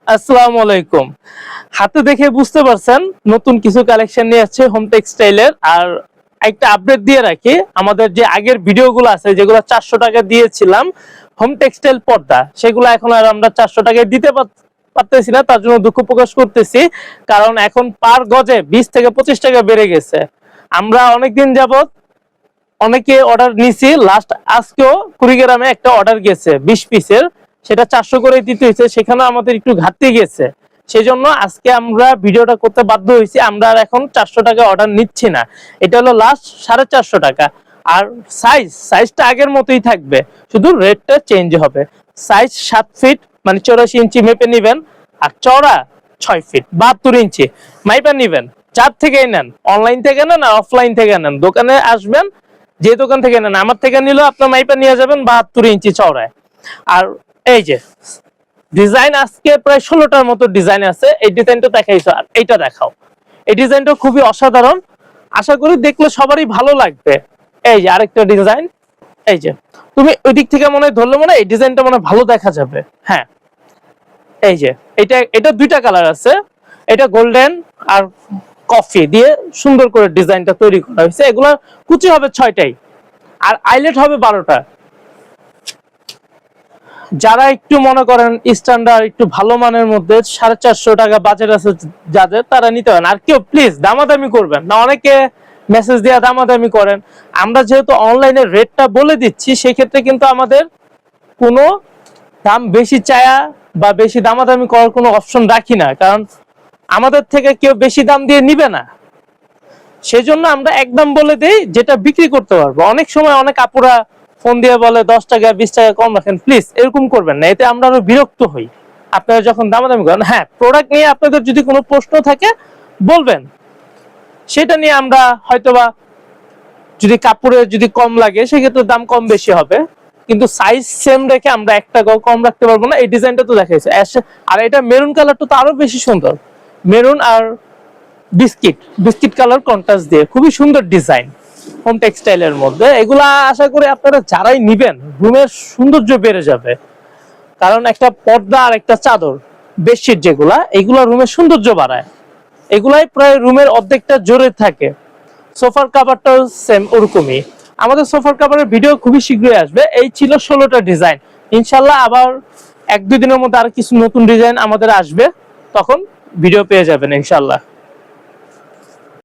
আসসালামু আলাইকুম। হাতে দেখে বুঝতে পারছেন নতুন কিছু কালেকশন নিয়ে আসছে হোম টেক্সটাইলের। আর একটা আপডেট দিয়ে রাখি, আমাদের যে আগের ভিডিওগুলো আছে যেগুলো 400 টাকা দিয়েছিলাম হোম টেক্সটাইল পর্দা, সেগুলো এখন আর আমরা 400 টাকায় দিতে পারতেছি না। তার জন্য দুঃখ প্রকাশ করতেছি, কারণ এখন পার গজে 20 থেকে 25 টাকা বেড়ে গেছে। আমরা অনেকদিন যাবত অনেকে অর্ডার নিছি, লাস্ট আজকেও কুড়িগ্রামে একটা অর্ডার গেছে 20 পিসের, সেটা 400 করে দিতে হয়েছে, সেখানে আমাদের একটু ঘাটতি গেছে। সেই জন্য আজকে আমরা ভিডিওটা করতে বাধ্য হয়েছি। আমরা আর এখন 400 টাকা অর্ডার নিচ্ছি না, এটা হলো লাস্ট 450 টাকা। আর সাইজটা আগের মতোই থাকবে, শুধু রেটটা চেঞ্জ হবে। সাইজ 7 ফিট মানে 84 ইঞ্চি মেপে নেবেন, আর চওড়া 6 ফিট 72 ইঞ্চি মাইপা নেবেন। যার থেকেই নেন, অনলাইন থেকে নেন আর অফলাইন থেকে নেন, দোকানে আসবেন, যে দোকান থেকে নেন, আমার থেকে নিলেও আপনার মাইপা নিয়ে যাবেন 72 ইঞ্চি চওড়ায়। আর এই যে ডিজাইন আজকে প্রায় 16টার মতো ডিজাইন আছে। এই ডিজাইনটা দেখাইছো, আর এইটা দেখাও। এই ডিজাইনটা খুবই অসাধারণ, আশা করি দেখলে সবারই ভালো লাগবে। এই যে আরেকটা ডিজাইন, এই যে তুমি ওই দিক থেকে মনে হয় ধরলে মনে হয় এই ডিজাইনটা মনে ভালো দেখা যাবে। হ্যাঁ, এই যে এটা দুইটা কালার আছে, এটা গোল্ডেন আর কফি দিয়ে সুন্দর করে ডিজাইনটা তৈরি করা হয়েছে। এগুলা কুচি হবে 6টাই, আর আইলেট হবে 12টা। যারা একটু মনে করেন স্ট্যান্ডার্ড একটু ভালো মানের মধ্যে 450 টাকা বাজেট আছে যাদের, তারা নিতে পারেন। আর কেউ প্লিজ দামাদামি করবেন না, অনেকে মেসেজ দিয়ে দামাদামি করেন। আমরা যেহেতু অনলাইনে রেটটা বলে দিচ্ছি, সেই ক্ষেত্রে কিন্তু আমাদের কোনো দাম বেশি চায়া বা বেশি দামাদামি করার কোনো অপশন রাখি না, কারণ আমাদের থেকে কেউ বেশি দাম দিয়ে নিবে না। সেই জন্য আমরা একদম বলে দেই যেটা বিক্রি করতে পারবো। অনেক সময় অনেক আপুরা ফোন দিয়ে বলে 10 টাকা 20 টাকা কম রাখেন, প্লিজ এরকম করবেন না, এতে আমরা আরো বিরক্ত হই। আপনারা যখন দামাদামি করেন, হ্যাঁ প্রোডাক্ট নিয়ে আপনাদের যদি কোনো প্রশ্ন থাকে বলবেন, সেটা নিয়ে আমরা হয়তোবা যদি কাপড়ে যদি কম লাগে সেক্ষেত্রে দাম কম বেশি হবে, কিন্তু সাইজ সেম রেখে আমরা 1 টাকাও কম রাখতে পারবো না। এই ডিজাইনটা তো দেখাইছে, আর এটা মেরুন কালারটা তো আরো বেশি সুন্দর, মেরুন আর বিস্কিট কালার কন্ট্রাস্ট দিয়ে খুবই সুন্দর ডিজাইন হোম টেক্সটাইলের মধ্যে। এগুলা আশা করি আপনারা যারাই নিবেন রুমের সৌন্দর্য বেড়ে যাবে, কারণ একটা পর্দা আর একটা চাদর বেডশিট যেগুলা, এগুলা রুমের সৌন্দর্য বাড়ায়। এগুলাই প্রায় রুমের অর্ধেকটা জোরে থাকে। সোফার কাভারটাও সেম ওরকমই। আমাদের সোফার কাভারের ভিডিও খুবই শীঘ্রই আসবে। এই ছিল 16টা ডিজাইন। ইনশাল্লাহ আবার 1-2 দিনের মধ্যে আর কিছু নতুন ডিজাইন আমাদের আসবে, তখন ভিডিও পেয়ে যাবেন ইনশাল্লাহ।